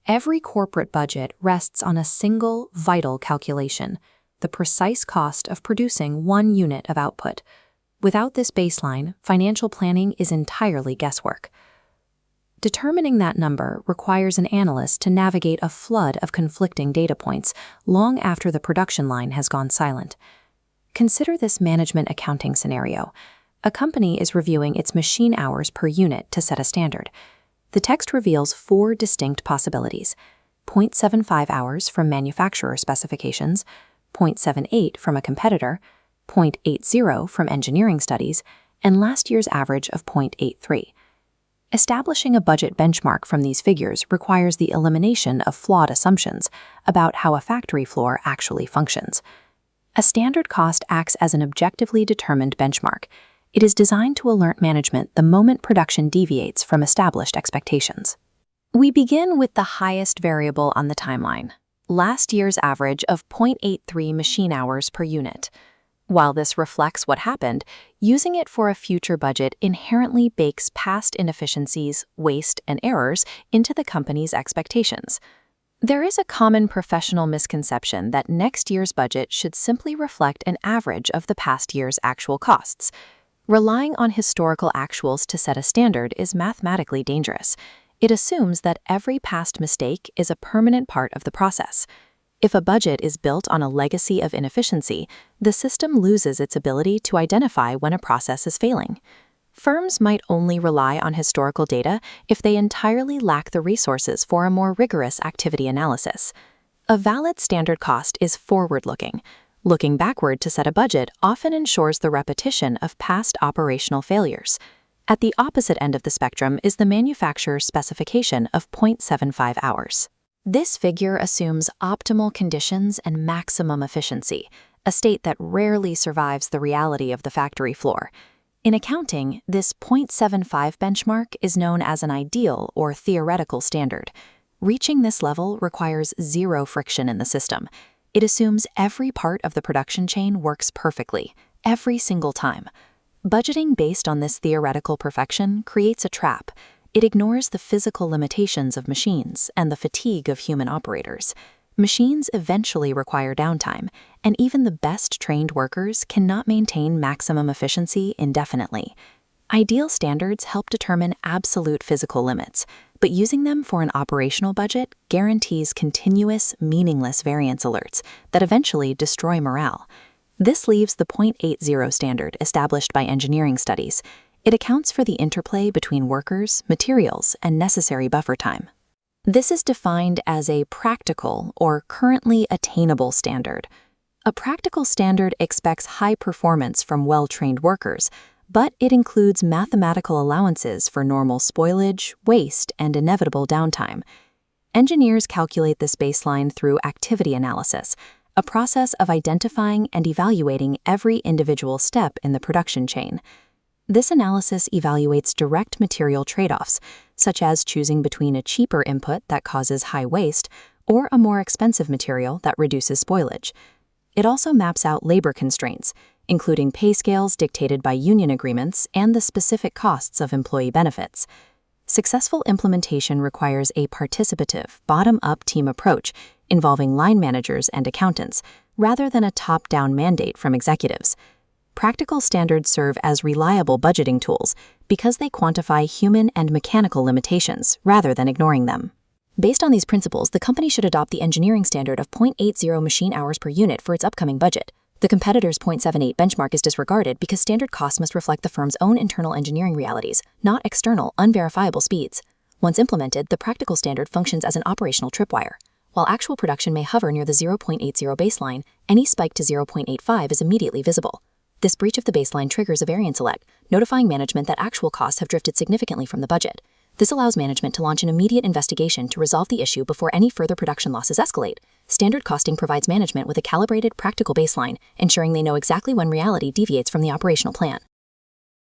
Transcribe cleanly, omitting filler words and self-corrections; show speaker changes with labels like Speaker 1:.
Speaker 1: Every corporate budget rests on a single, vital calculation: the precise cost of producing one unit of output. Without this baseline, financial planning is entirely guesswork. Determining that number requires an analyst to navigate a flood of conflicting data points long after the production line has gone silent. Consider this management accounting scenario. A company is reviewing its machine hours per unit to set a standard. The text reveals 4 distinct possibilities: 0.75 hours from manufacturer specifications, 0.78 from a competitor, 0.80 from engineering studies, and last year's average of 0.83. Establishing a budget benchmark from these figures requires the elimination of flawed assumptions about how a factory floor actually functions. A standard cost acts as an objectively determined benchmark. It is designed to alert management the moment production deviates from established expectations. We begin with the highest variable on the timeline: last year's average of 0.83 machine hours per unit. While this reflects what happened, using it for a future budget inherently bakes past inefficiencies, waste, and errors into the company's expectations. There is a common professional misconception that next year's budget should simply reflect an average of the past year's actual costs. Relying on historical actuals to set a standard is mathematically dangerous. It assumes that every past mistake is a permanent part of the process. If a budget is built on a legacy of inefficiency, the system loses its ability to identify when a process is failing. Firms might only rely on historical data if they entirely lack the resources for a more rigorous activity analysis. A valid standard cost is forward-looking. Looking backward to set a budget often ensures the repetition of past operational failures. At the opposite end of the spectrum is the manufacturer's specification of 0.75 hours. This figure assumes optimal conditions and maximum efficiency, a state that rarely survives the reality of the factory floor. In accounting, this 0.75 benchmark is known as an ideal or theoretical standard. Reaching this level requires zero friction in the system. It assumes every part of the production chain works perfectly, every single time. Budgeting based on this theoretical perfection creates a trap. It ignores the physical limitations of machines and the fatigue of human operators. Machines eventually require downtime, and even the best trained workers cannot maintain maximum efficiency indefinitely. Ideal standards help determine absolute physical limits, but using them for an operational budget guarantees continuous, meaningless variance alerts that eventually destroy morale. This leaves the 0.80 standard established by engineering studies. It accounts for the interplay between workers, materials, and necessary buffer time. This is defined as a practical or currently attainable standard. A practical standard expects high performance from well-trained workers, but it includes mathematical allowances for normal spoilage, waste, and inevitable downtime. Engineers calculate this baseline through activity analysis, a process of identifying and evaluating every individual step in the production chain. This analysis evaluates direct material trade-offs, such as choosing between a cheaper input that causes high waste or a more expensive material that reduces spoilage. It also maps out labor constraints, including pay scales dictated by union agreements and the specific costs of employee benefits. Successful implementation requires a participative, bottom-up team approach involving line managers and accountants, rather than a top-down mandate from executives. Practical standards serve as reliable budgeting tools because they quantify human and mechanical limitations rather than ignoring them. Based on these principles, the company should adopt the engineering standard of 0.80 machine hours per unit for its upcoming budget. The competitor's 0.78 benchmark is disregarded because standard costs must reflect the firm's own internal engineering realities, not external, unverifiable speeds. Once implemented, the practical standard functions as an operational tripwire. While actual production may hover near the 0.80 baseline, any spike to 0.85 is immediately visible. This breach of the baseline triggers a variance alert, notifying management that actual costs have drifted significantly from the budget. This allows management to launch an immediate investigation to resolve the issue before any further production losses escalate. Standard costing provides management with a calibrated, practical baseline, ensuring they know exactly when reality deviates from the operational plan.